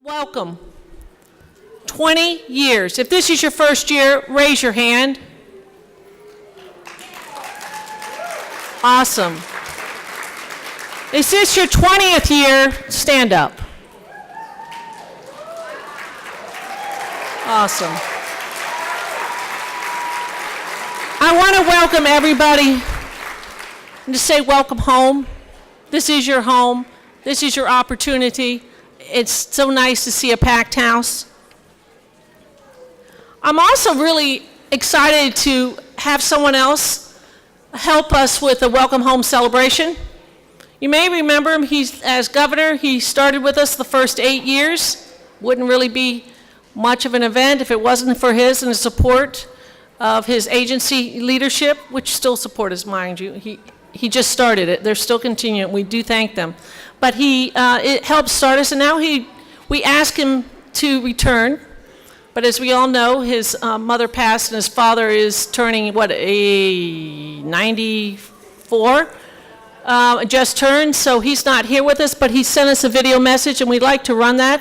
Welcome. 20 years. If this is your first year, raise your hand. Awesome. Is this your 20th year? Stand up. Awesome. I want to welcome everybody and to say welcome home. This is your home. This is your opportunity. It's so nice to see a packed house. I'm also really excited to have someone else help us with the Welcome Home celebration. You may remember him, as governor, he started with us the first 8 years. Wouldn't really be much of an event if it wasn't for his and the support of his agency leadership, which still support us, mind you. He just started it. They're still continuing. We do thank them. But it helped start us, and now we ask him to return. But as we all know, his mother passed, and his father is turning, 94? Just turned, so he's not here with us, but he sent us a video message, and we'd like to run that.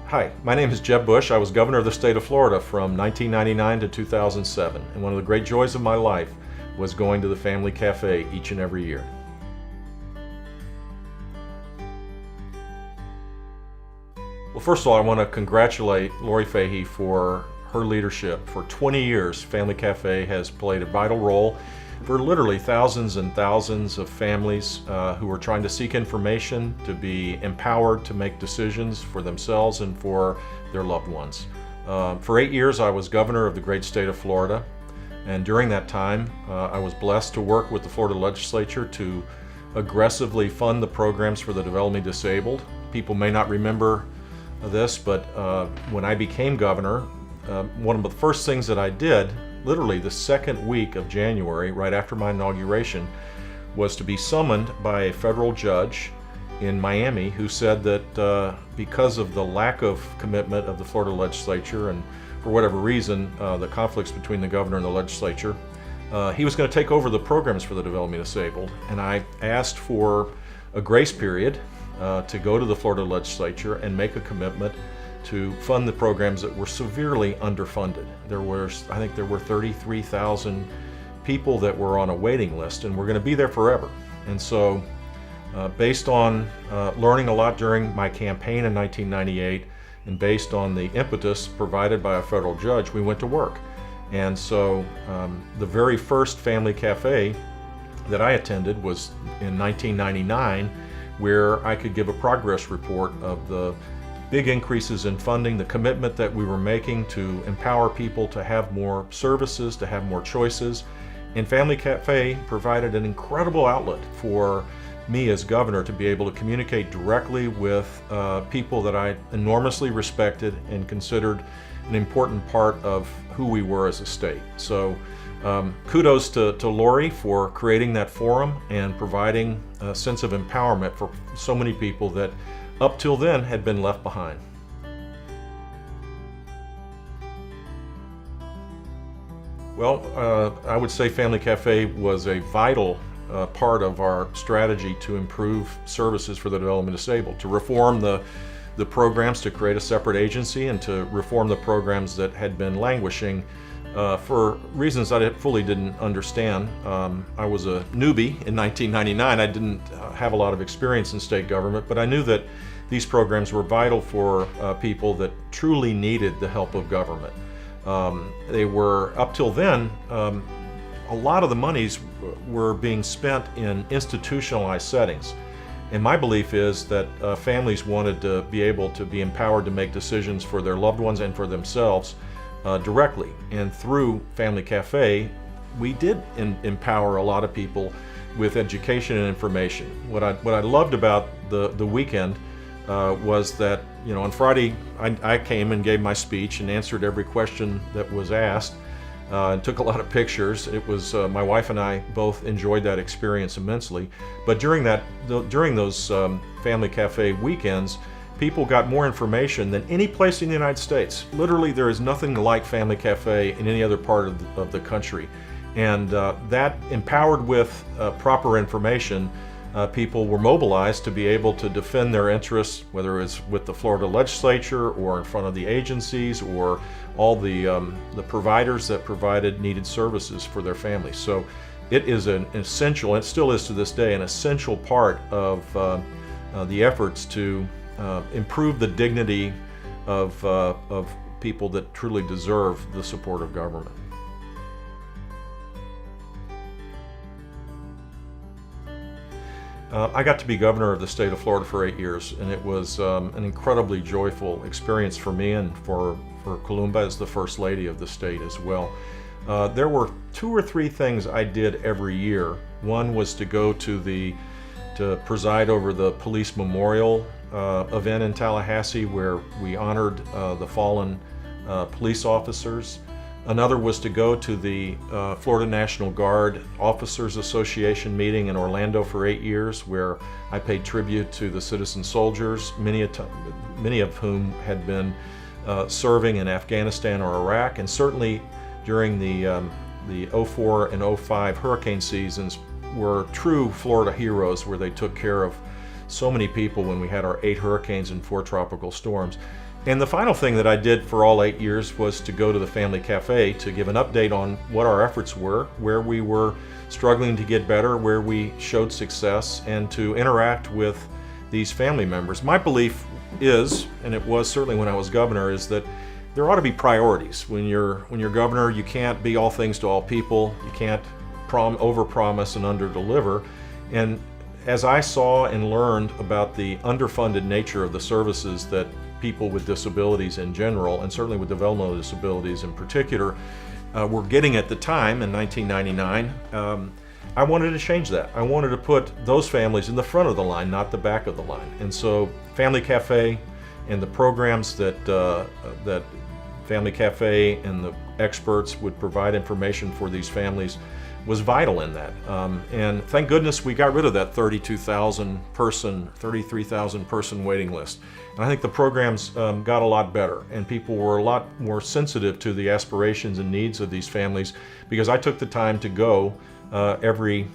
Hi, my name is Jeb Bush. I was governor of the state of Florida from 1999 to 2007, and one of the great joys of my life was going to the Family Café each and every year. Well, first of all, I want to congratulate Lori Fahey for her leadership. For 20 years, Family Café has played a vital role for literally thousands and thousands of families who are trying to seek information, to be empowered to make decisions for themselves and for their loved ones. For 8 years, I was governor of the great state of Florida, and during that time, I was blessed to work with the Florida legislature to aggressively fund the programs for the developmentally disabled. People may not remember this, but when I became governor, one of the first things that I did, literally the second week of January, right after my inauguration, was to be summoned by a federal judge in Miami who said that because of the lack of commitment of the Florida legislature and for whatever reason, the conflicts between the governor and the legislature, he was going to take over the programs for the developmentally disabled. And I asked for a grace period to go to the Florida legislature and make a commitment to fund the programs that were severely underfunded. I think there were 33,000 people that were on a waiting list, and we're going to be there forever. And so, based on learning a lot during my campaign in 1998, and based on the impetus provided by a federal judge, we went to work. And so, the very first Family Café that I attended was in 1999, where I could give a progress report of the big increases in funding, the commitment that we were making to empower people to have more services, to have more choices. And Family Café provided an incredible outlet for me as governor to be able to communicate directly with people that I enormously respected and considered an important part of who we were as a state. So kudos to Lori for creating that forum and providing a sense of empowerment for so many people that up till then had been left behind. Well, I would say Family Café was a vital part of our strategy to improve services for the developmentally disabled, to reform the programs, to create a separate agency, and to reform the programs that had been languishing for reasons I fully didn't understand. I was a newbie in 1999. I didn't have a lot of experience in state government, but I knew that these programs were vital for people that truly needed the help of government. They were, up till then, a lot of the monies were being spent in institutionalized settings. And my belief is that families wanted to be able to be empowered to make decisions for their loved ones and for themselves directly. And through Family Café, we did empower a lot of people with education and information. What I loved about the weekend was that, on Friday I came and gave my speech and answered every question that was asked and took a lot of pictures. It was my wife and I both enjoyed that experience immensely. But during those Family Café weekends, people got more information than any place in the United States. Literally, there is nothing like Family Café in any other part of the country. And that, empowered with proper information, people were mobilized to be able to defend their interests, whether it's with the Florida legislature or in front of the agencies or all the providers that provided needed services for their families. So it is an essential, and it still is to this day, an essential part of the efforts to improve the dignity of people that truly deserve the support of government. I got to be governor of the state of Florida for 8 years, and it was an incredibly joyful experience for me and for Columba as the First Lady of the state as well. There were 2 or 3 things I did every year. One was to go to preside over the police memorial event in Tallahassee, where we honored the fallen police officers. Another was to go to the Florida National Guard Officers Association meeting in Orlando for 8 years, where I paid tribute to the citizen soldiers, many of whom had been serving in Afghanistan or Iraq, and certainly during the 04 and 05 hurricane seasons were true Florida heroes, where they took care of so many people when we had our 8 hurricanes and 4 tropical storms. And the final thing that I did for all 8 years was to go to the Family Café to give an update on what our efforts were, where we were struggling to get better, where we showed success, and to interact with these family members. My belief is, and it was certainly when I was governor, is that there ought to be priorities. When you're governor, you can't be all things to all people. You can't overpromise and underdeliver. And as I saw and learned about the underfunded nature of the services that people with disabilities in general, and certainly with developmental disabilities in particular, were getting at the time in 1999, I wanted to change that. I wanted to put those families in the front of the line, not the back of the line. And so Family Café and the programs that Family Café and the experts would provide information for these families was vital in that. And thank goodness we got rid of that 33,000 person waiting list. And I think the programs got a lot better, and people were a lot more sensitive to the aspirations and needs of these families, because I took the time to go every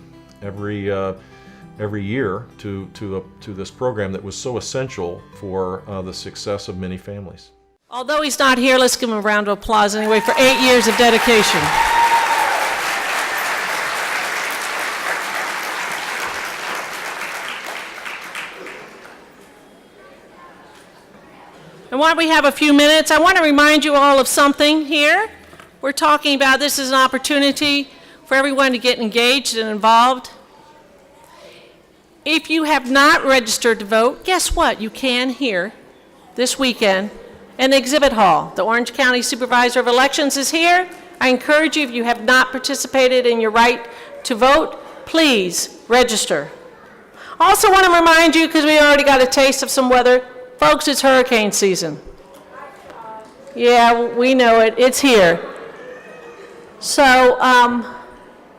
year to this program that was so essential for the success of many families. Although he's not here, let's give him a round of applause anyway for 8 years of dedication. And while we have a few minutes, I want to remind you all of something here. We're talking about this as an opportunity for everyone to get engaged and involved. If you have not registered to vote, guess what? You can here this weekend in the exhibit hall. The Orange County Supervisor of Elections is here. I encourage you, if you have not participated in your right to vote, please register. I also want to remind you, because we already got a taste of some weather, folks, it's hurricane season. Yeah, we know it. It's here. So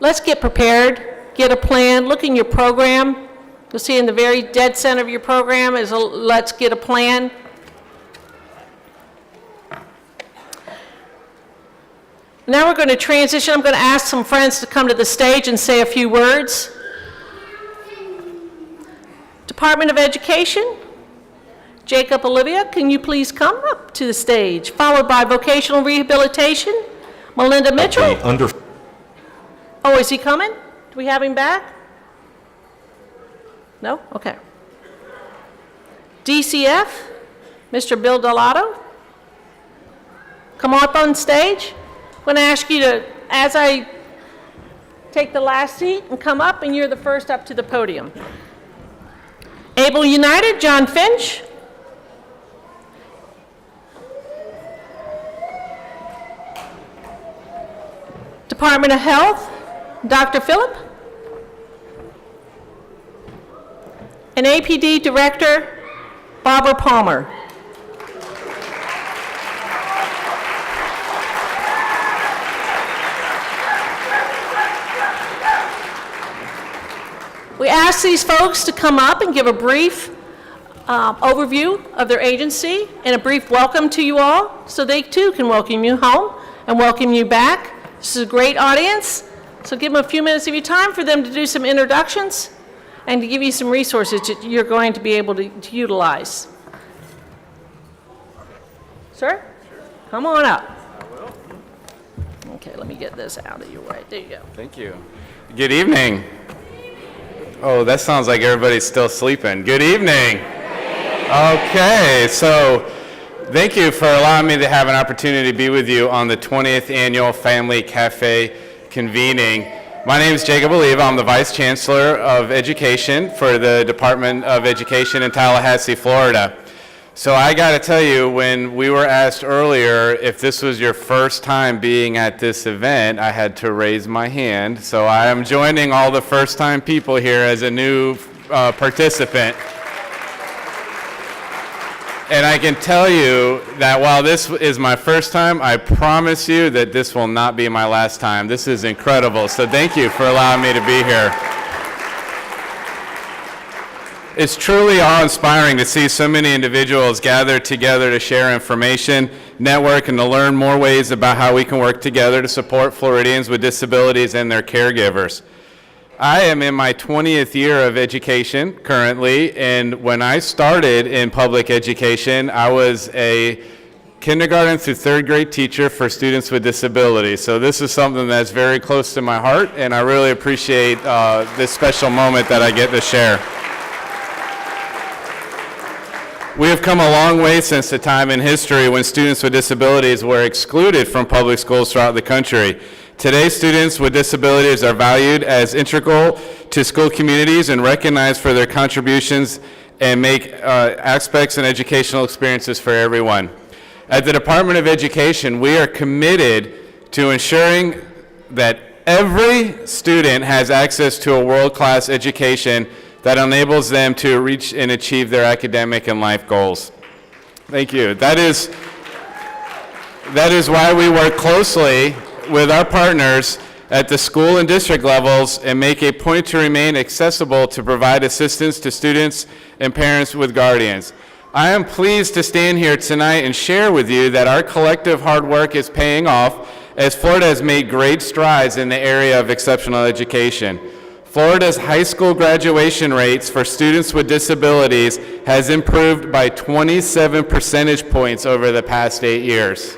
let's get prepared, get a plan, look in your program. You'll see in the very dead center of your program is a let's get a plan. Now we're going to transition. I'm going to ask some friends to come to the stage and say a few words. Department of Education. Jacob Olivia, can you please come up to the stage? Followed by Vocational Rehabilitation, Melinda Mitchell. Oh, is he coming? Do we have him back? No? Okay. DCF, Mr. Bill Delato. Come up on stage. I'm going to ask you to, as I take the last seat, and come up, and you're the first up to the podium. Able United, John Finch. Department of Health, Dr. Phillip. And APD Director, Barbara Palmer. We ask these folks to come up and give a brief overview of their agency and a brief welcome to you all, so they too can welcome you home and welcome you back. This is a great audience, so give them a few minutes of your time for them to do some introductions. and to give you some resources that you're going to be able to utilize. Sir? Come on up. Okay, let me get this out of your way. There you go. Thank you. Good evening. Oh, that sounds like everybody's still sleeping. Good evening. Okay, so thank you for allowing me to have an opportunity to be with you on the 20th Annual Family Café convening. My name is Jacob Oliva. I'm the Vice Chancellor of Education for the Department of Education in Tallahassee, Florida. So I got to tell you, when we were asked earlier if this was your first time being at this event, I had to raise my hand. So I am joining all the first-time people here as a new participant. And I can tell you that while this is my first time, I promise you that this will not be my last time. This is incredible. So thank you for allowing me to be here. It's truly awe-inspiring to see so many individuals gather together to share information, network, and to learn more ways about how we can work together to support Floridians with disabilities and their caregivers. I am in my 20th year of education currently, and when I started in public education, I was a kindergarten through third grade teacher for students with disabilities. So this is something that's very close to my heart, and I really appreciate this special moment that I get to share. We have come a long way since the time in history when students with disabilities were excluded from public schools throughout the country. Today, students with disabilities are valued as integral to school communities and recognized for their contributions and make aspects and educational experiences for everyone. At the Department of Education, we are committed to ensuring that every student has access to a world-class education that enables them to reach and achieve their academic and life goals. Thank you. That is why we work closely with our partners at the school and district levels and make a point to remain accessible to provide assistance to students and parents with guardians. I am pleased to stand here tonight and share with you that our collective hard work is paying off as Florida has made great strides in the area of exceptional education. Florida's high school graduation rates for students with disabilities has improved by 27 percentage points over the past 8 years.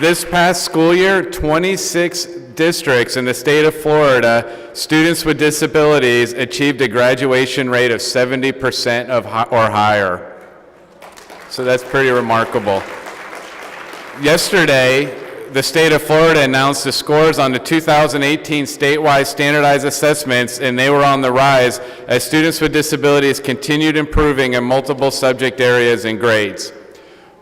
This past school year, 26 districts in the state of Florida, students with disabilities achieved a graduation rate of 70% or higher. So that's pretty remarkable. Yesterday, the state of Florida announced the scores on the 2018 statewide standardized assessments, and they were on the rise as students with disabilities continued improving in multiple subject areas and grades.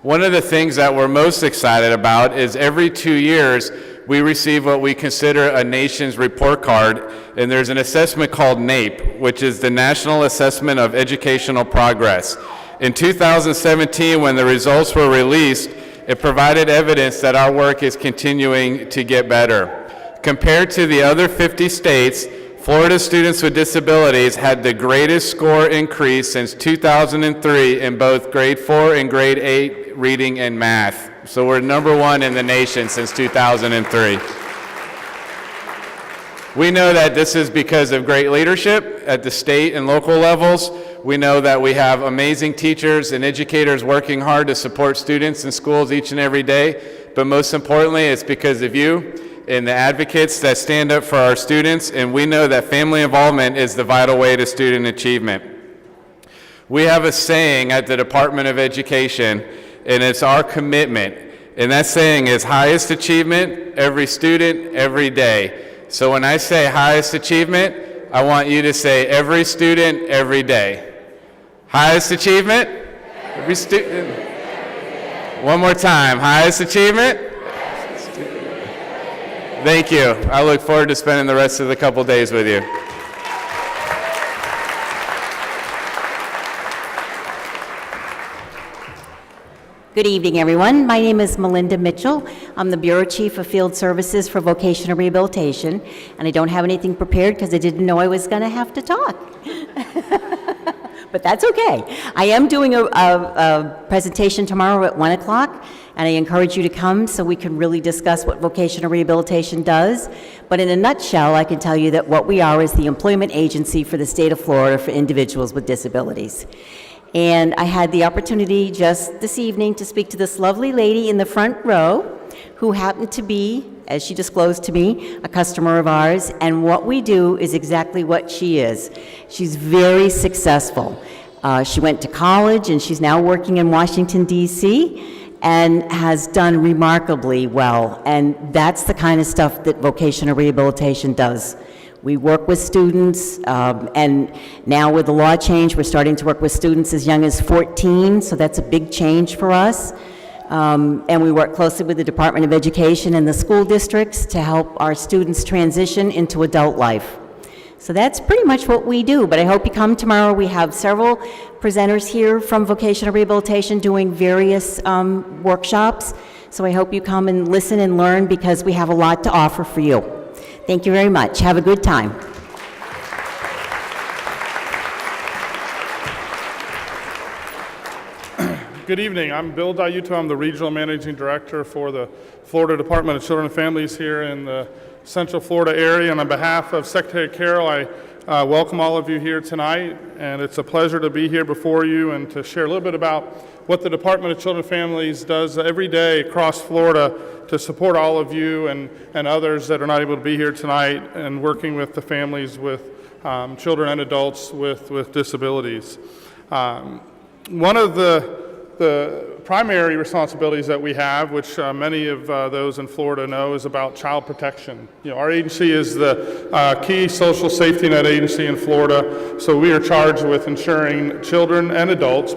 One of the things that we're most excited about is every 2 years we receive what we consider a nation's report card, and there's an assessment called NAEP, which is the National Assessment of Educational Progress. In 2017, when the results were released, it provided evidence that our work is continuing to get better. Compared to the other 50 states, Florida students with disabilities had the greatest score increase since 2003 in both grade 4 and grade 8 reading and math. So we're #1 in the nation since 2003. We know that this is because of great leadership at the state and local levels. We know that we have amazing teachers and educators working hard to support students in schools each and every day, but most importantly, it's because of you and the advocates that stand up for our students, and we know that family involvement is the vital way to student achievement. We have a saying at the Department of Education, and it's our commitment, and that saying is highest achievement, every student, every day. So when I say highest achievement, I want you to say every student, every day. Highest achievement? Every student. One more time. Highest achievement? Thank you. I look forward to spending the rest of the couple days with you. Good evening, everyone. My name is Melinda Mitchell. I'm the Bureau Chief of Field Services for Vocational Rehabilitation, and I don't have anything prepared because I didn't know I was going to have to talk. but that's okay. I am doing a presentation tomorrow at 1 o'clock, and I encourage you to come so we can really discuss what vocational rehabilitation does. But in a nutshell, I can tell you that what we are is the employment agency for the state of Florida for individuals with disabilities. And I had the opportunity just this evening to speak to this lovely lady in the front row who happened to be, as she disclosed to me, a customer of ours, and what we do is exactly what she is. She's very successful. She went to college, and she's now working in Washington, D.C., and has done remarkably well, and that's the kind of stuff that vocational rehabilitation does. We work with students, and now with the law change, we're starting to work with students as young as 14, so that's a big change for us. And we work closely with the Department of Education and the school districts to help our students transition into adult life. So that's pretty much what we do, but I hope you come tomorrow. We have several presenters here from vocational rehabilitation doing various workshops, so I hope you come and listen and learn because we have a lot to offer for you. Thank you very much. Have a good time. Good evening. I'm Bill Diuto. I'm the Regional Managing Director for the Florida Department of Children and Families here in the Central Florida area. And on behalf of Secretary Carroll, I welcome all of you here tonight. And it's a pleasure to be here before you and to share a little bit about what the Department of Children and Families does every day across Florida to support all of you and others that are not able to be here tonight and working with the families with children and adults with disabilities. One of the primary responsibilities that we have, which many of those in Florida know, is about child protection. You know, our agency is the key social safety net agency in Florida, so we are charged with ensuring children and adults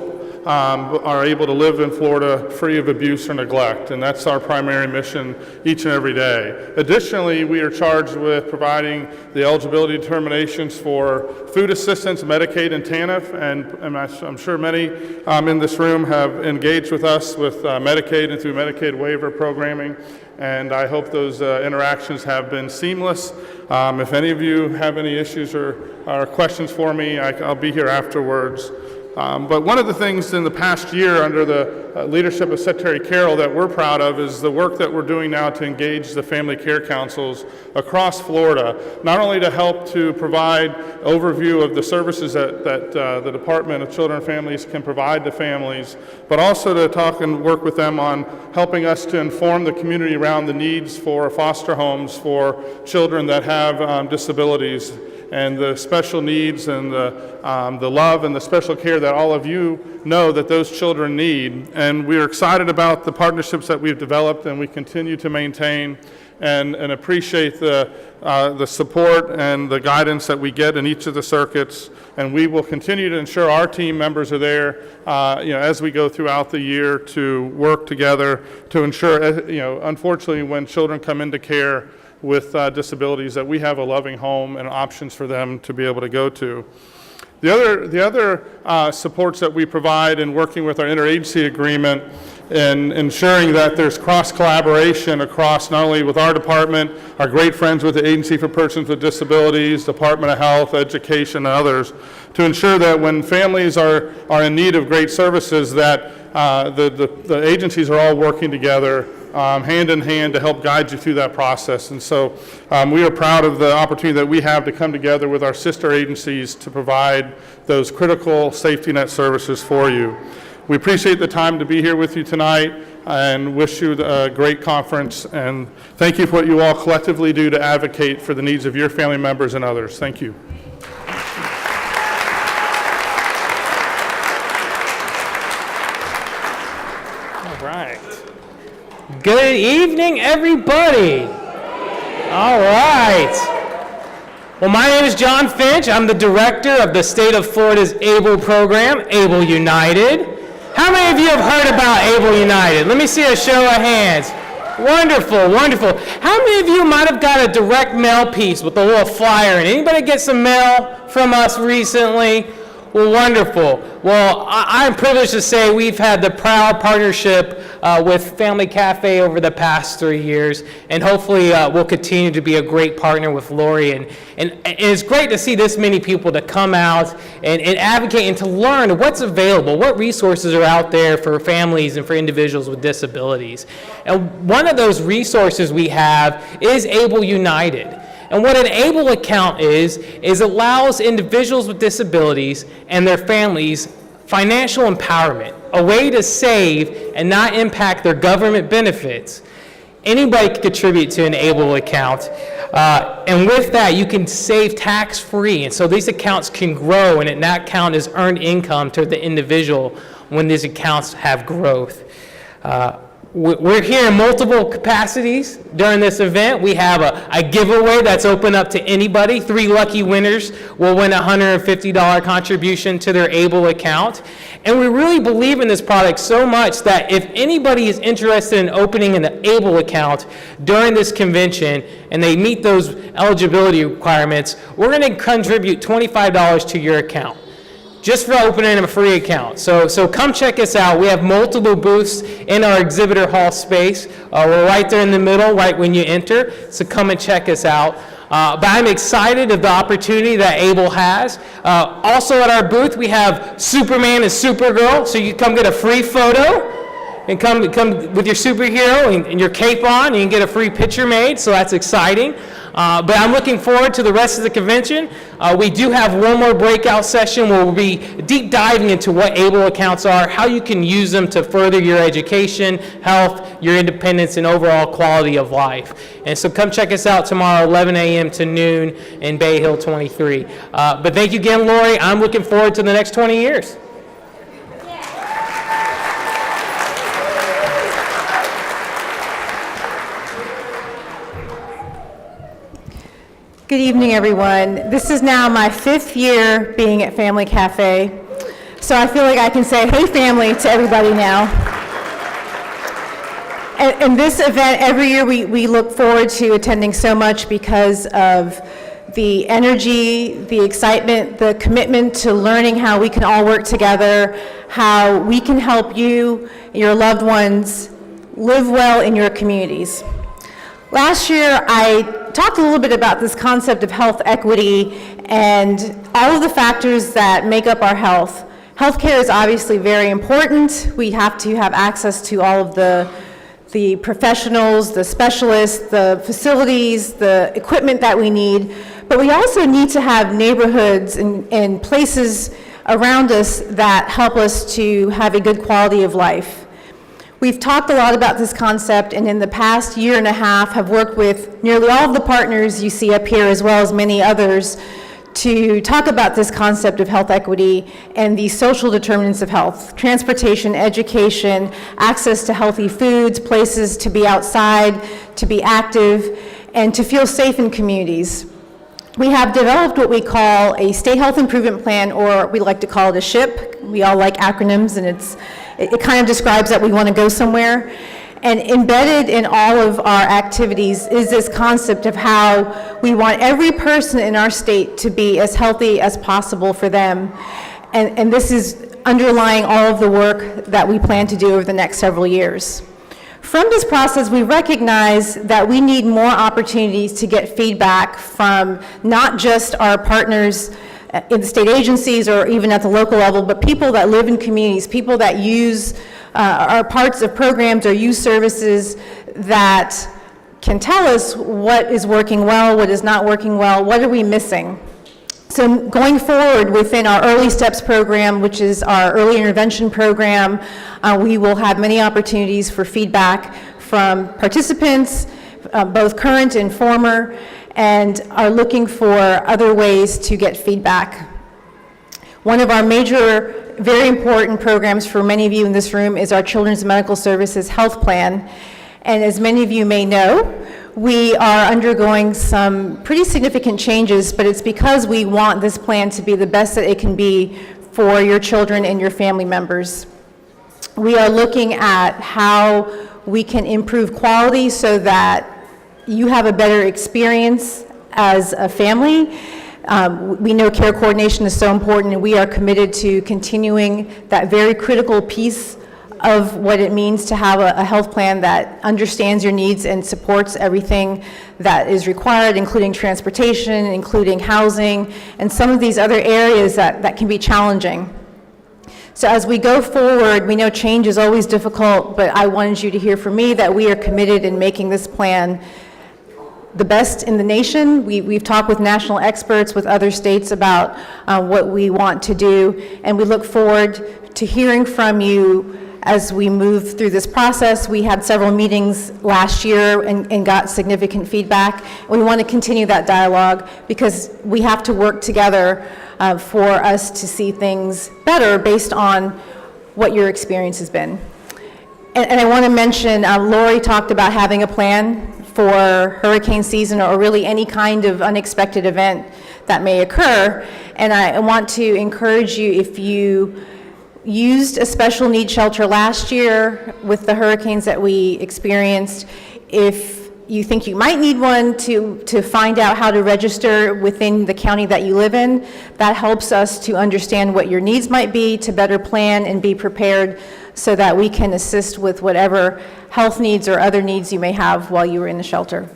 are able to live in Florida free of abuse or neglect, and that's our primary mission each and every day. Additionally, we are charged with providing the eligibility determinations for food assistance, Medicaid, and TANF, and I'm sure many in this room have engaged with us with Medicaid and through Medicaid waiver programming, and I hope those interactions have been seamless. If any of you have any issues or questions for me, I'll be here afterwards. But one of the things in the past year under the leadership of Secretary Carroll that we're proud of is the work that we're doing now to engage the family care councils across Florida, not only to help to provide overview of the services that the Department of Children and Families can provide to families, but also to talk and work with them on helping us to inform the community around the needs for foster homes for children that have disabilities, and the special needs and the love and the special care that all of you know that those children need. And we are excited about the partnerships that we've developed and we continue to maintain and appreciate the support and the guidance that we get in each of the circuits. And we will continue to ensure our team members are there as we go throughout the year to work together to ensure, unfortunately when children come into care with disabilities, that we have a loving home and options for them to be able to go to. The other supports that we provide in working with our interagency agreement and ensuring that there's cross-collaboration across not only with our department, our great friends with the Agency for Persons with Disabilities, Department of Health, Education, and others, to ensure that when families are in need of great services that the agencies are all working together hand in hand to help guide you through that process. And so we are proud of the opportunity that we have to come together with our sister agencies to provide those critical safety net services for you. We appreciate the time to be here with you tonight and wish you a great conference, and thank you for what you all collectively do to advocate for the needs of your family members and others. Thank you. All right. Good evening, everybody. All right. Well, my name is John Finch. I'm the director of the State of Florida's ABLE program, ABLE United. How many of you have heard about ABLE United? Let me see a show of hands. Wonderful, wonderful. How many of you might have got a direct mail piece with a little flyer in it? Anybody get some mail from us recently? Well, wonderful. Well, I'm privileged to say we've had the proud partnership with Family Cafe over the past 3 years, and hopefully we'll continue to be a great partner with Lori. And it's great to see this many people to come out and advocate and to learn what's available, what resources are out there for families and for individuals with disabilities. And one of those resources we have is Able United. And what an ABLE account is allows individuals with disabilities and their families financial empowerment, a way to save and not impact their government benefits. Anybody can contribute to an ABLE account, and with that, you can save tax-free. And so these accounts can grow, and that account is earned income to the individual when these accounts have growth. We're here in multiple capacities during this event. We have a giveaway that's open up to anybody. 3 lucky winners will win a $150 contribution to their ABLE account. And we really believe in this product so much that if anybody is interested in opening an ABLE account during this convention and they meet those eligibility requirements, we're going to contribute $25 to your account, just for opening a free account. So come check us out. We have multiple booths in our exhibitor hall space. We're right there in the middle, right when you enter, so come and check us out. But I'm excited of the opportunity that ABLE has. Also at our booth, we have Superman and Supergirl, so you come get a free photo and come with your superhero and your cape on, and you can get a free picture made, so that's exciting. But I'm looking forward to the rest of the convention. We do have one more breakout session where we'll be deep diving into what ABLE accounts are, how you can use them to further your education, health, your independence, and overall quality of life. And so come check us out tomorrow, 11 a.m. to noon in Bay Hill 23. But thank you again, Lori. I'm looking forward to the next 20 years. Good evening, everyone. This is now my 5th year being at Family Cafe, so I feel like I can say, hey, family, to everybody now. And this event, every year we look forward to attending so much because of the energy, the excitement, the commitment to learning how we can all work together, how we can help you, your loved ones, live well in your communities. Last year, I talked a little bit about this concept of health equity and all of the factors that make up our health. Healthcare is obviously very important. We have to have access to all of the professionals, the specialists, the facilities, the equipment that we need. But we also need to have neighborhoods and places around us that help us to have a good quality of life. We've talked a lot about this concept, and in the past year and a half have worked with nearly all of the partners you see up here, as well as many others, to talk about this concept of health equity and the social determinants of health: transportation, education, access to healthy foods, places to be outside, to be active, and to feel safe in communities. We have developed what we call a State Health Improvement Plan, or we like to call it a SHIP. We all like acronyms, and it kind of describes that we want to go somewhere. And embedded in all of our activities is this concept of how we want every person in our state to be as healthy as possible for them. And this is underlying all of the work that we plan to do over the next several years. From this process, we recognize that we need more opportunities to get feedback from not just our partners in the state agencies or even at the local level, but people that live in communities, people that use are parts of programs or use services that can tell us what is working well, what is not working well, what are we missing. So going forward within our Early Steps program, which is our early intervention program, we will have many opportunities for feedback from participants, both current and former, and are looking for other ways to get feedback. One of our major, very important programs for many of you in this room is our Children's Medical Services Health Plan. And as many of you may know, we are undergoing some pretty significant changes, but it's because we want this plan to be the best that it can be for your children and your family members. We are looking at how we can improve quality so that you have a better experience as a family. We know care coordination is so important, and we are committed to continuing that very critical piece of what it means to have a health plan that understands your needs and supports everything that is required, including transportation, including housing, and some of these other areas that can be challenging. So as we go forward, we know change is always difficult, but I wanted you to hear from me that we are committed in making this plan the best in the nation. We've talked with national experts, with other states about what we want to do, and we look forward to hearing from you as we move through this process. We had several meetings last year and got significant feedback. We want to continue that dialogue because we have to work together for us to see things better based on what your experience has been. And I want to mention, Lori talked about having a plan for hurricane season or really any kind of unexpected event that may occur. And I want to encourage you, if you used a special needs shelter last year with the hurricanes that we experienced, if you think you might need one, to find out how to register within the county that you live in. That helps us to understand what your needs might be, to better plan and be prepared so that we can assist with whatever health needs or other needs you may have while you were in the shelter.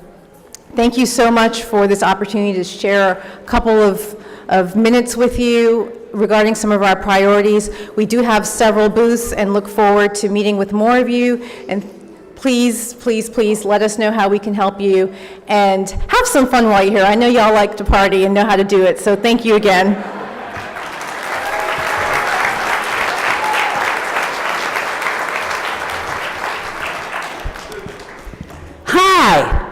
Thank you so much for this opportunity to share a couple of minutes with you regarding some of our priorities. We do have several booths and look forward to meeting with more of you. And please, please, please let us know how we can help you and have some fun while you're here. I know y'all like to party and know how to do it, so thank you again. Hi.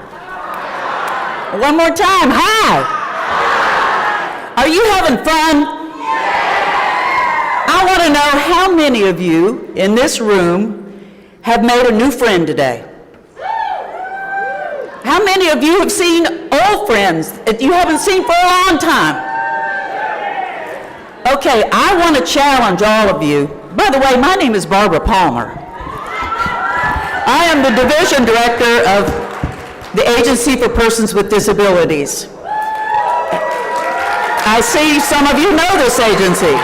One more time, hi. Are you having fun? I want to know how many of you in this room have made a new friend today? How many of you have seen old friends that you haven't seen for a long time? Okay, I want to challenge all of you. By the way, my name is Barbara Palmer. I am the Division Director of the Agency for Persons with Disabilities. I see some of you know this agency.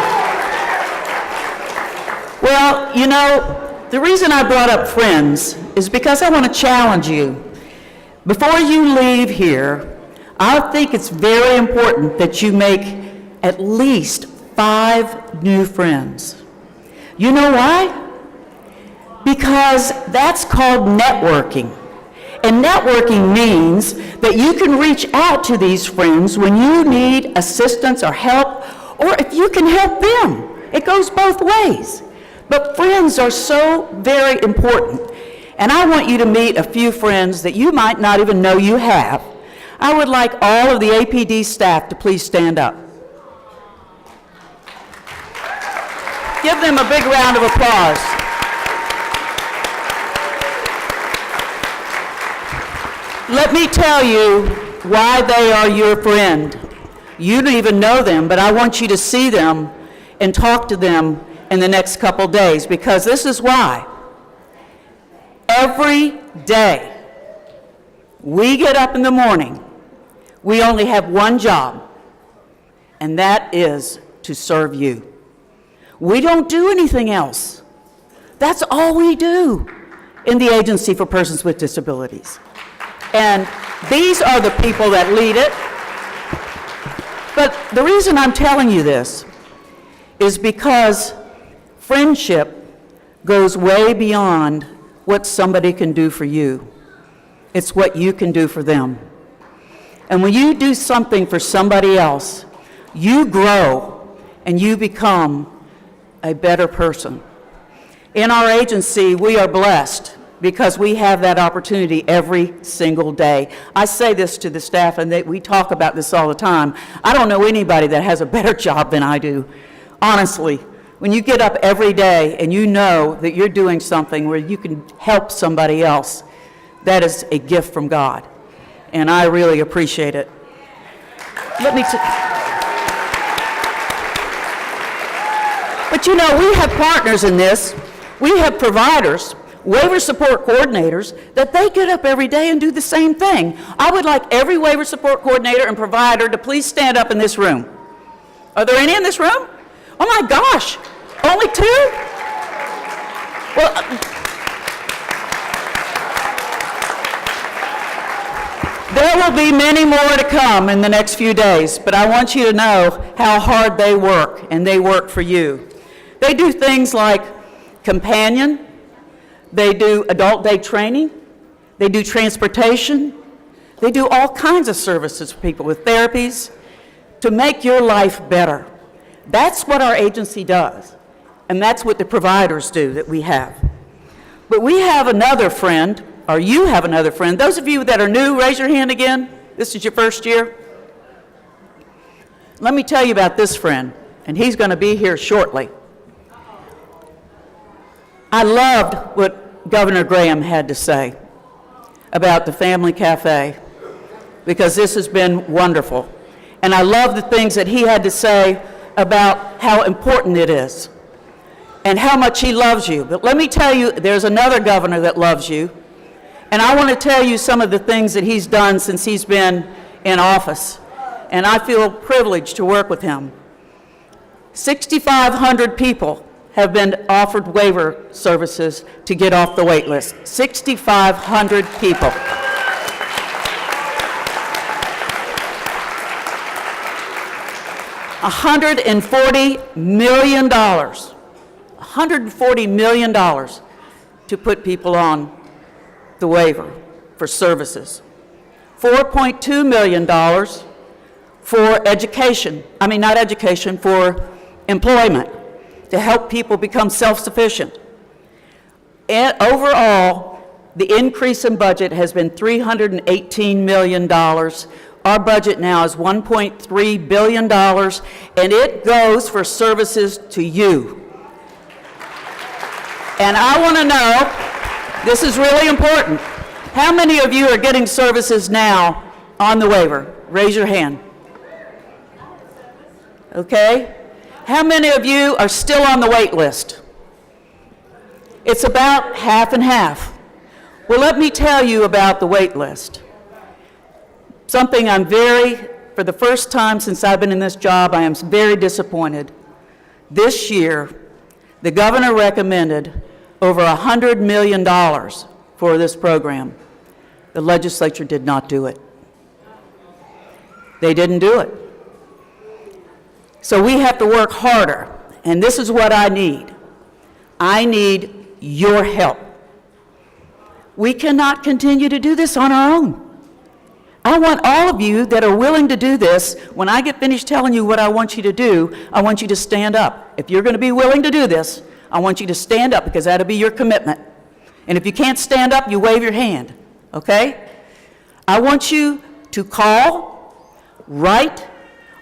Well, you know, the reason I brought up friends is because I want to challenge you. Before you leave here, I think it's very important that you make at least 5 new friends. You know why? Because that's called networking. And networking means that you can reach out to these friends when you need assistance or help, or if you can help them. It goes both ways. But friends are so very important. And I want you to meet a few friends that you might not even know you have. I would like all of the APD staff to please stand up. Give them a big round of applause. Let me tell you why they are your friend. You don't even know them, but I want you to see them and talk to them in the next couple days, because this is why. Every day we get up in the morning, we only have one job, and that is to serve you. We don't do anything else. That's all we do in the Agency for Persons with Disabilities. And these are the people that lead it. But the reason I'm telling you this is because friendship goes way beyond what somebody can do for you. It's what you can do for them. And when you do something for somebody else, you grow and you become a better person. In our agency, we are blessed because we have that opportunity every single day. I say this to the staff, and we talk about this all the time. I don't know anybody that has a better job than I do, honestly. When you get up every day and you know that you're doing something where you can help somebody else, that is a gift from God, and I really appreciate it. But you know, we have partners in this. We have providers. waiver support coordinators, that they get up every day and do the same thing. I would like every waiver support coordinator and provider to please stand up in this room. Are there any in this room? Oh my gosh, only 2? Well, there will be many more to come in the next few days, but I want you to know how hard they work, and they work for you. They do things like companion, they do adult day training, they do transportation, they do all kinds of services for people with therapies to make your life better. That's what our agency does, and that's what the providers do that we have. But we have another friend, or you have another friend. Those of you that are new, raise your hand again. This is your first year. Let me tell you about this friend, and he's going to be here shortly. I loved what Governor Graham had to say about the Family Café, because this has been wonderful. And I love the things that he had to say about how important it is and how much he loves you. But let me tell you, there's another governor that loves you. And I want to tell you some of the things that he's done since he's been in office. And I feel privileged to work with him. 6,500 people have been offered waiver services to get off the wait list. 6,500 people. $140 million. $140 million to put people on the waiver for services. $4.2 million for education, for employment, to help people become self-sufficient. And overall, the increase in budget has been $318 million. Our budget now is $1.3 billion, and it goes for services to you. And I want to know, this is really important, how many of you are getting services now on the waiver? Raise your hand. Okay? How many of you are still on the wait list? It's about half and half. Well, let me tell you about the wait list. Something for the first time since I've been in this job, I am very disappointed. This year, the governor recommended over $100 million for this program. The legislature did not do it. They didn't do it. So we have to work harder, and this is what I need. I need your help. We cannot continue to do this on our own. I want all of you that are willing to do this, when I get finished telling you what I want you to do, I want you to stand up. If you're going to be willing to do this, I want you to stand up, because that'll be your commitment. And if you can't stand up, you wave your hand, okay? I want you to call, write,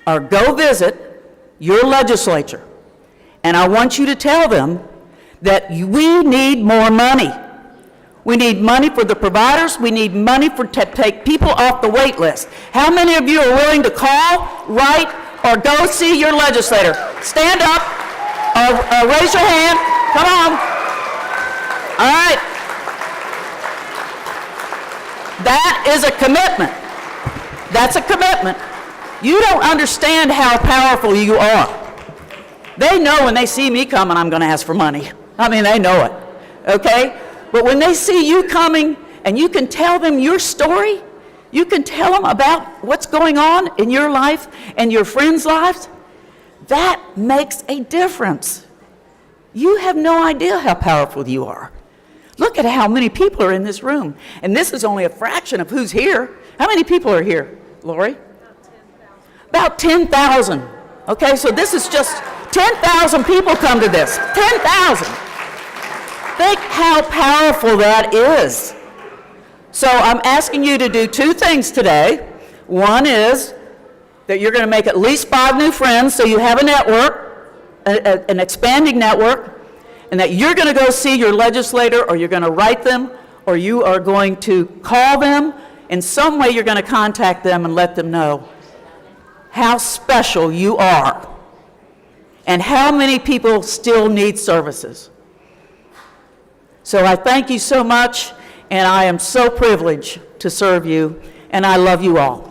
or go visit your legislature. And I want you to tell them that we need more money. We need money for the providers. We need money to take people off the wait list. How many of you are willing to call, write, or go see your legislator? Stand up or raise your hand. Come on. All right. That is a commitment. That's a commitment. You don't understand how powerful you are. They know when they see me coming, I'm going to ask for money. I mean, they know it, okay? But when they see you coming and you can tell them your story, you can tell them about what's going on in your life and your friends' lives, that makes a difference. You have no idea how powerful you are. Look at how many people are in this room. And this is only a fraction of who's here. How many people are here, Lori? About 10,000. Okay, so this is just 10,000 people come to this. 10,000. Think how powerful that is. So I'm asking you to do two things today. One is that you're going to make at least 5 new friends so you have a network, an expanding network, and that you're going to go see your legislator, or you're going to write them, or you are going to call them. In some way, you're going to contact them and let them know how special you are and how many people still need services. So I thank you so much, and I am so privileged to serve you, and I love you all.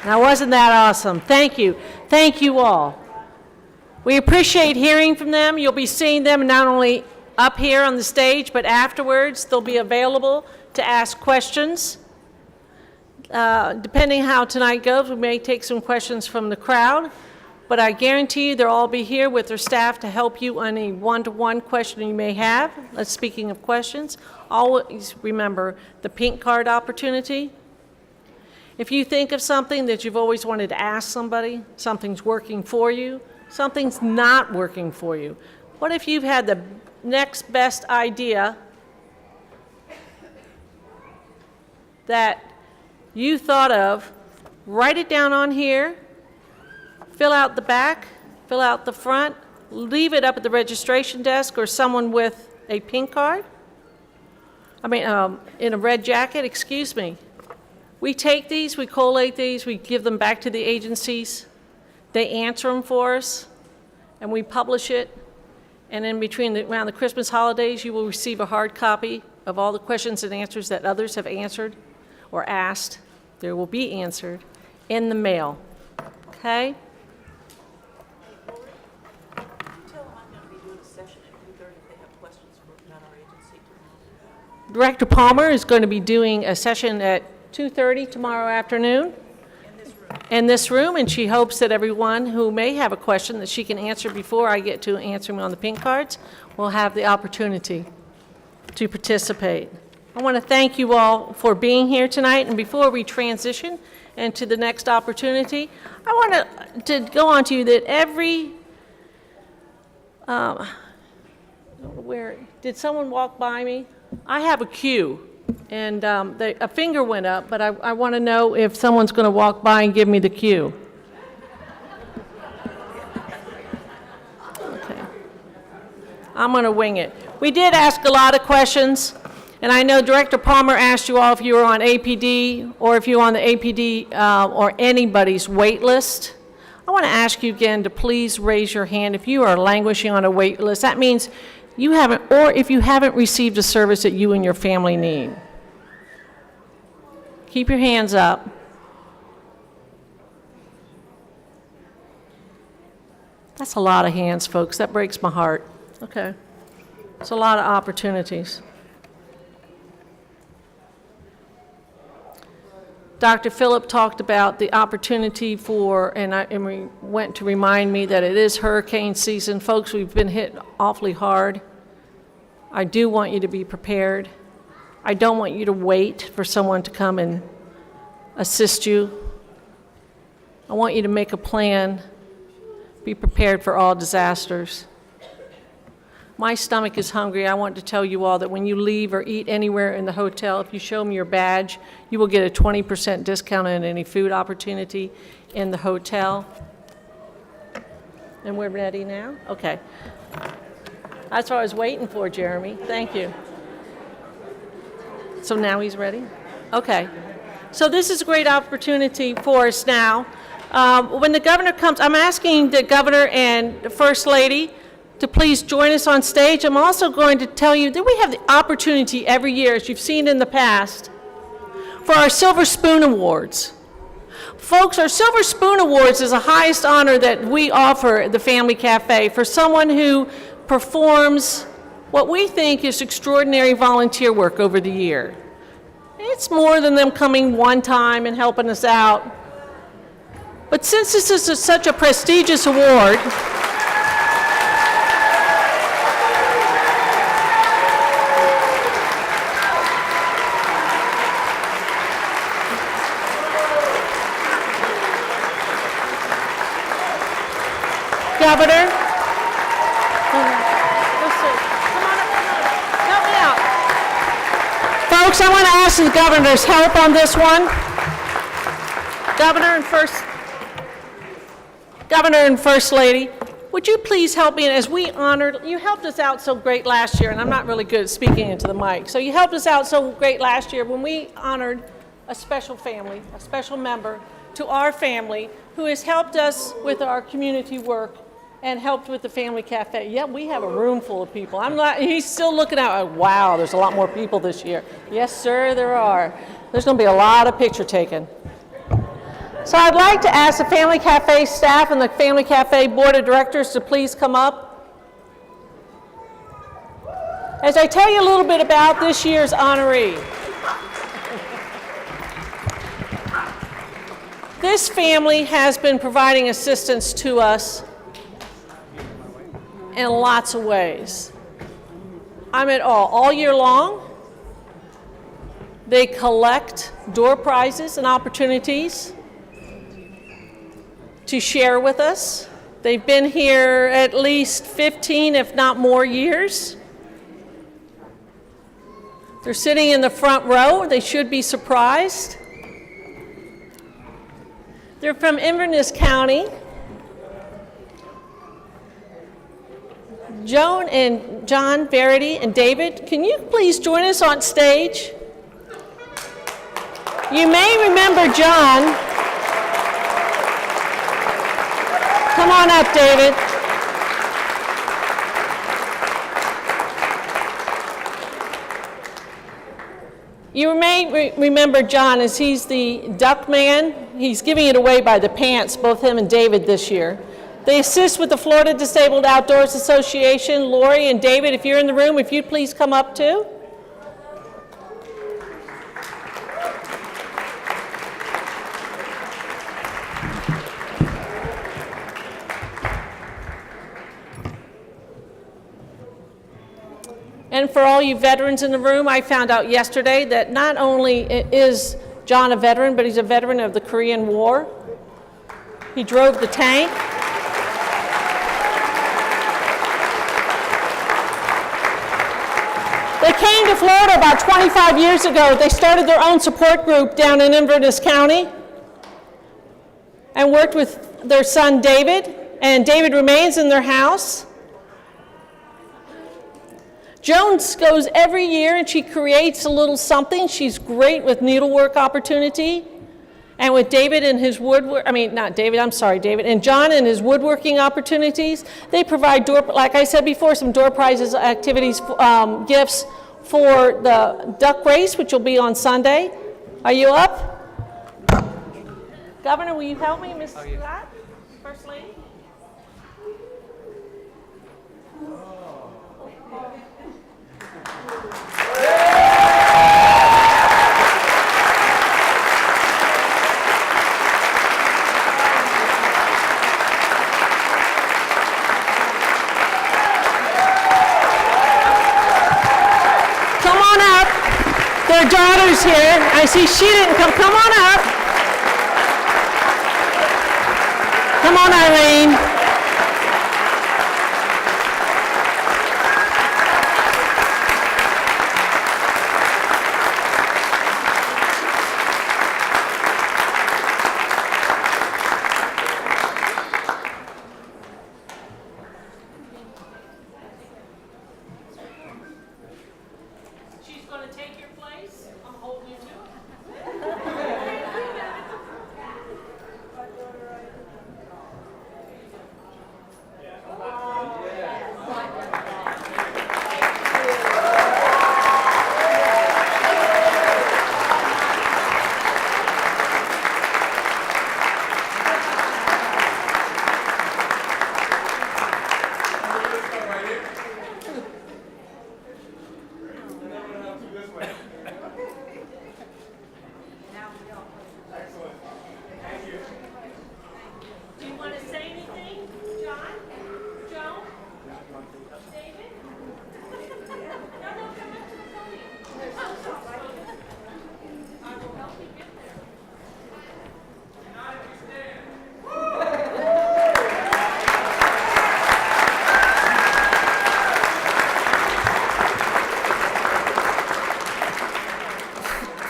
Now, wasn't that awesome? Thank you. Thank you all. We appreciate hearing from them. You'll be seeing them not only up here on the stage, but afterwards. They'll be available to ask questions. Depending how tonight goes, we may take some questions from the crowd, but I guarantee you they'll all be here with their staff to help you on any one-to-one question you may have. Speaking of questions, always remember the pink card opportunity. If you think of something that you've always wanted to ask somebody, something's working for you, something's not working for you. What if you've had the next best idea that you thought of? Write it down on here, fill out the back, fill out the front, leave it up at the registration desk or someone with a pink card. In a red jacket, excuse me. We take these, we collate these, we give them back to the agencies. They answer them for us, and we publish it. And in between, around the Christmas holidays, you will receive a hard copy of all the questions and answers that others have answered or asked. There will be answered in the mail. Okay? Director Palmer is going to be doing a session at 2:30 tomorrow afternoon in this room, and she hopes that everyone who may have a question that she can answer before I get to answering on the pink cards will have the opportunity to participate. I want to thank you all for being here tonight, and before we transition into the next opportunity, I want to go on to you that every where did someone walk by me? I have a cue. And a finger went up, but I want to know if someone's going to walk by and give me the cue. Okay. I'm going to wing it. We did ask a lot of questions, and I know Director Palmer asked you all if you were on APD or if you're on the APD or anybody's wait list. I want to ask you again to please raise your hand if you are languishing on a wait list. That means you haven't, or if you haven't received a service that you and your family need. Keep your hands up. That's a lot of hands, folks. That breaks my heart. Okay. It's a lot of opportunities. Dr. Phillip talked about the opportunity for, and we went to remind me that it is hurricane season. Folks, we've been hit awfully hard. I do want you to be prepared. I don't want you to wait for someone to come and assist you. I want you to make a plan. Be prepared for all disasters. My stomach is hungry. I want to tell you all that when you leave or eat anywhere in the hotel, if you show me your badge, you will get a 20% discount on any food opportunity in the hotel. And we're ready now? Okay. That's what I was waiting for, Jeremy. Thank you. So now he's ready? Okay. So this is a great opportunity for us now. When the governor comes, I'm asking the governor and the First Lady to please join us on stage. I'm also going to tell you that we have the opportunity every year, as you've seen in the past, for our Silver Spoon Awards. Folks, our Silver Spoon Awards is the highest honor that we offer at the Family Cafe for someone who performs what we think is extraordinary volunteer work over the year. It's more than them coming one time and helping us out. But since this is such a prestigious award, Governor, folks, I want to ask the governor's help on this one. Governor and First Lady, would you please help me as we honored, you helped us out so great last year, and I'm not really good at speaking into the mic, so you helped us out so great last year when we honored a special family, a special member to our family who has helped us with our community work and helped with the Family Cafe. Yeah, we have a room full of people. He's still looking out, wow, there's a lot more people this year. Yes, sir, there are. There's gonna be a lot of picture taking. So I'd like to ask the Family Cafe staff and the Family Cafe Board of Directors to please come up. As I tell you a little bit about this year's honoree. This family has been providing assistance to us in lots of ways. I mean, all year long. They collect door prizes and opportunities to share with us. They've been here at least 15, if not more, years. They're sitting in the front row. They should be surprised. They're from Inverness County. John, Verity, and David, can you please join us on stage? You may remember John. Come on up, David. You may remember John as he's the duck man. He's giving it away by the pants, both him and David this year. They assist with the Florida Disabled Outdoors Association. Lori and David, if you're in the room, if you'd please come up too. And for all you veterans in the room, I found out yesterday that not only is John a veteran, but he's a veteran of the Korean War. He drove the tank. They came to Florida about 25 years ago. They started their own support group down in Inverness County and worked with their son David, and David remains in their house. Jones goes every year and she creates a little something. She's great with needlework opportunity. And with David and his David and John and his woodworking opportunities, they provide like I said before, some door prizes, activities, gifts for the duck race, which will be on Sunday. Are you up? Governor, will you help me, Mrs. Scott? First Lady? Their daughter's here. I see she didn't come. Come on up. Come on, Irene.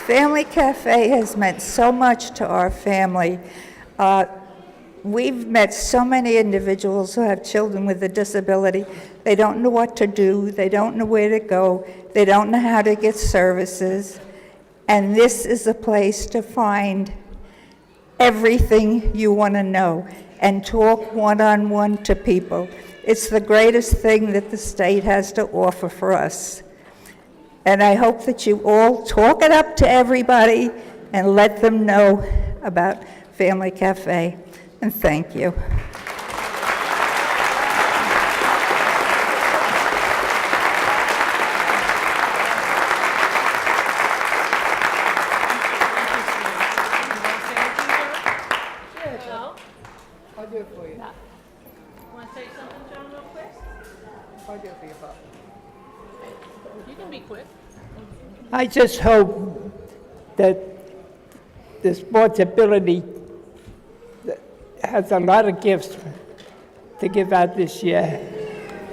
Family Cafe has meant so much to our family. We've met so many individuals who have children with a disability. They don't know what to do. They don't know where to go. They don't know how to get services. And this is a place to find everything you want to know and talk one-on-one to people. It's the greatest thing that the state has to offer for us. And I hope that you all talk it up to everybody and let them know about Family Cafe. And thank you. Want to say something, John, real quick? I'll do it for you, Bob. You can be quick. I just hope that the Sports Ability has a lot of gifts to give out this year.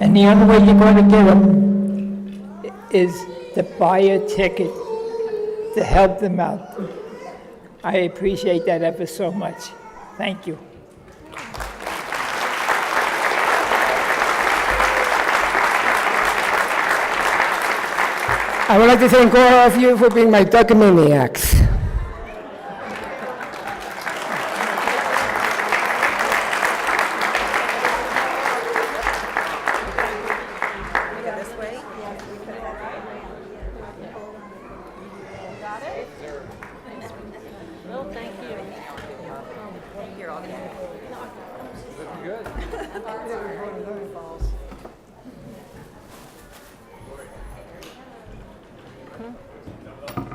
And the only way you're going to get them is to buy a ticket to help them out. I appreciate that ever so much. Thank you. I would like to thank all of you for being my Duckamaniacs.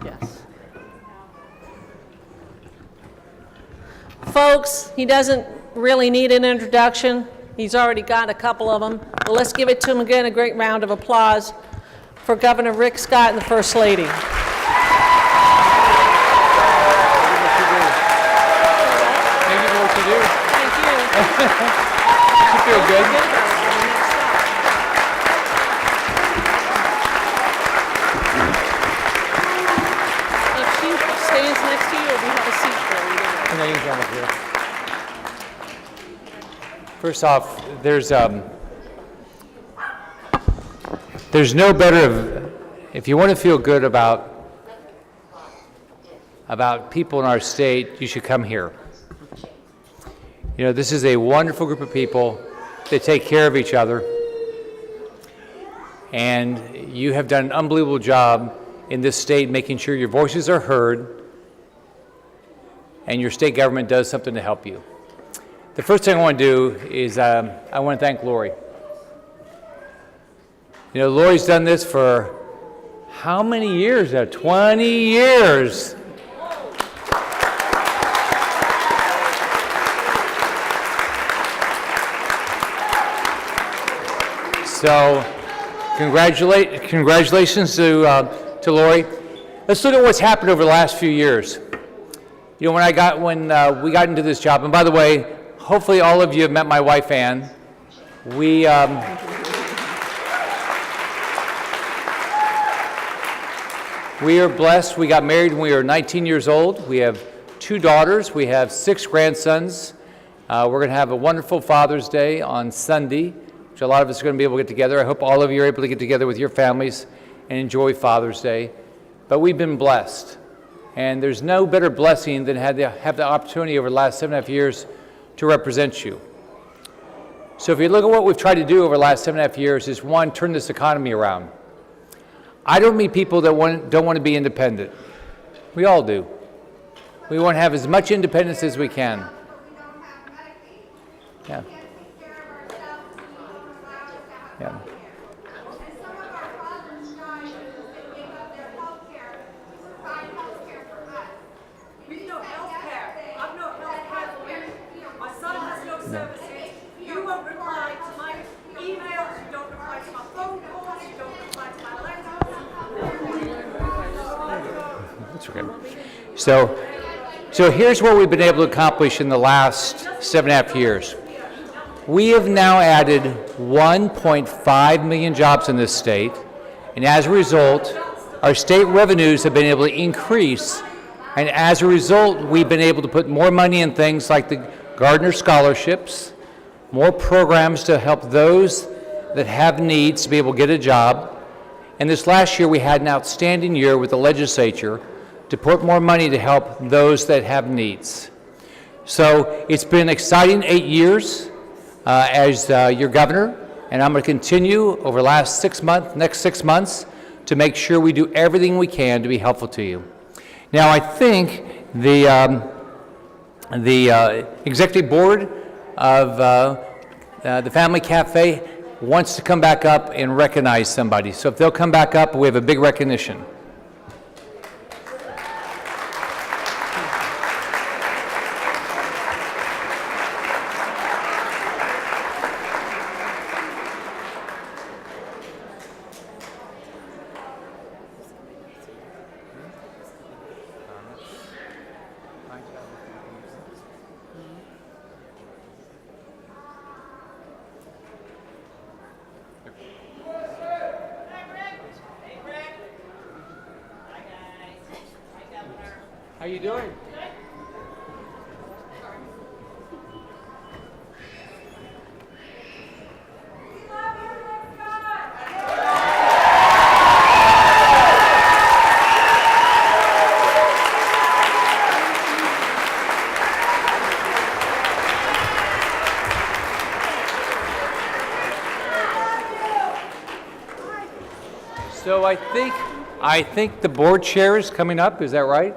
Yes. Folks, he doesn't really need an introduction. He's already got a couple of them. But let's give it to him again, a great round of applause for Governor Rick Scott and the First Lady. Thank you for what you do. Thank you. You feel good? If she stands next to you, we have a seat for you. And then you can come up here. First off, there's no better, if you want to feel good about people in our state, you should come here. You know, this is a wonderful group of people that take care of each other, and you have done an unbelievable job in this state making sure your voices are heard and your state government does something to help you. The first thing I want to do is I want to thank Lori. You know, Lori's done this for how many years now? 20 years. So, congratulations to Lori. Let's look at what's happened over the last few years. You know, when we got into this job, and by the way, hopefully all of you have met my wife, Ann. We are blessed. We got married when we were 19 years old. We have 2 daughters. We have 6 grandsons. We're going to have a wonderful Father's Day on Sunday, which a lot of us are going to be able to get together. I hope all of you are able to get together with your families and enjoy Father's Day. But we've been blessed. And there's no better blessing than have the opportunity over the last 7.5 years to represent you. So if you look at what we've tried to do over the last 7.5 years is, one, turn this economy around. I don't meet people that don't want to be independent. We all do. We want to have as much independence as we can. Yeah. Yeah. So here's what we've been able to accomplish in the last 7.5 years. We have now added 1.5 million jobs in this state, and as a result, our state revenues have been able to increase, and as a result, we've been able to put more money in things like the Gardner Scholarships, more programs to help those that have needs to be able to get a job, and this last year we had an outstanding year with the legislature to put more money to help those that have needs. So it's been an exciting 8 years as your governor, and I'm going to continue over the next 6 months to make sure we do everything we can to be helpful to you. Now, I think the executive board of the Family Cafe wants to come back up and recognize somebody. So if they'll come back up, we have a big recognition. How you doing? So I think the board chair is coming up. Is that right?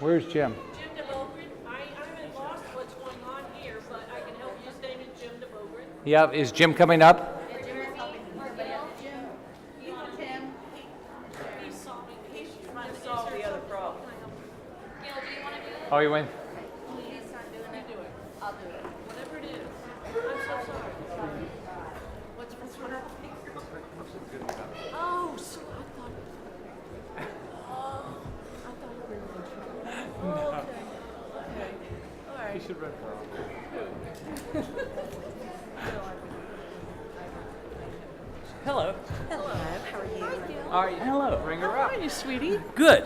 Where's Jim? Jim DeBogren, I haven't lost what's going on here, but I can help you. His name is Jim DeBogren. Yeah, is Jim coming up? He's solving, he's trying to solve the other problem. Gil, do you want to do it? Oh, you went? He's not doing it. Do it. I'll do it. Whatever it is. I'm so sorry. What's what happened? Oh, so I thought. Oh, I thought we were in trouble. Oh, okay. Okay. All right. You should run for office. Hello. Hello. How are you? Hi, Gil. All right. Hello. Bring her How up. are you, sweetie? Good.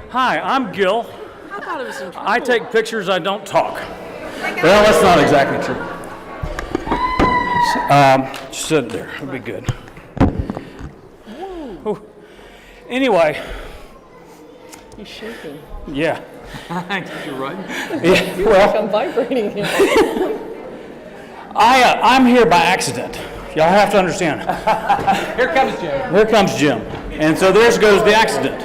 Hi, I'm Gil. I thought it was in trouble. I take pictures, I don't talk. Well, that's not exactly true. Just sit there, it'll be good. Ooh. Anyway, He's shaking. yeah. Did you run? Yeah, well, I'm vibrating here. I'm here by accident. Y'all have to understand. Here comes Jim. Here comes Jim. And so there goes the accident.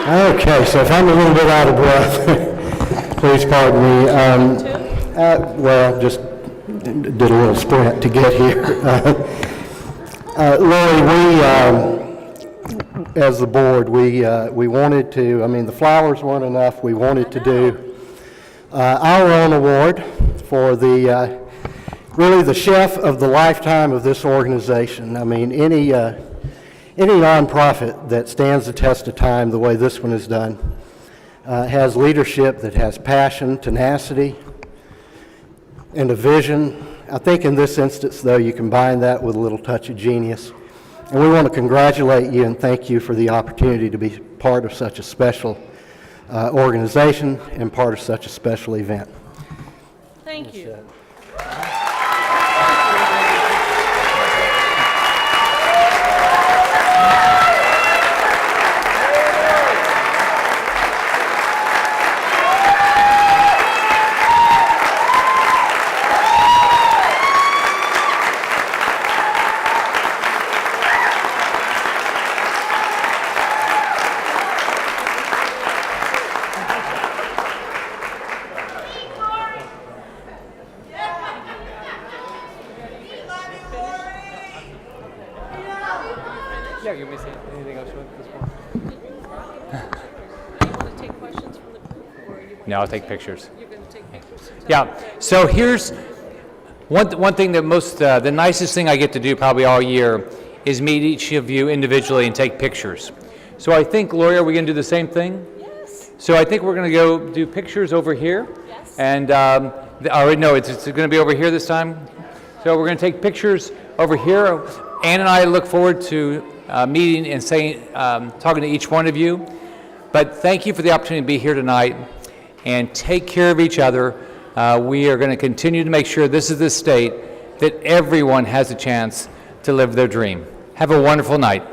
Okay, so if I'm a little bit out of breath, please pardon me. Well, just did a little sprint to get here. Lori, as the board, we wanted to, I mean, the flowers weren't enough. We wanted to do our own award for the, really the chef of the lifetime of this organization. I mean, any nonprofit that stands the test of time the way this one is done has leadership that has passion, tenacity, and a vision. I think in this instance, though, you combine that with a little touch of genius. And we want to congratulate you and thank you for the opportunity to be part of such a special organization and part of such a special event. Thank you. Yeah, you may say anything else you want at this point? You want to take questions from the group, or you want No, I'll take pictures. you're going to take pictures? Yeah, so here's one thing that the nicest thing I get to do probably all year is meet each of you individually and take pictures. So I think, Lori, are we going to do the same thing? Yes. So I think we're going to go do pictures over here. Yes. And, no, it's going to be over here this time. So we're going to take pictures over here. Ann and I look forward to meeting and talking to each one of you. But thank you for the opportunity to be here tonight, and take care of each other. We are going to continue to make sure this is the state that everyone has a chance to live their dream. Have a wonderful night.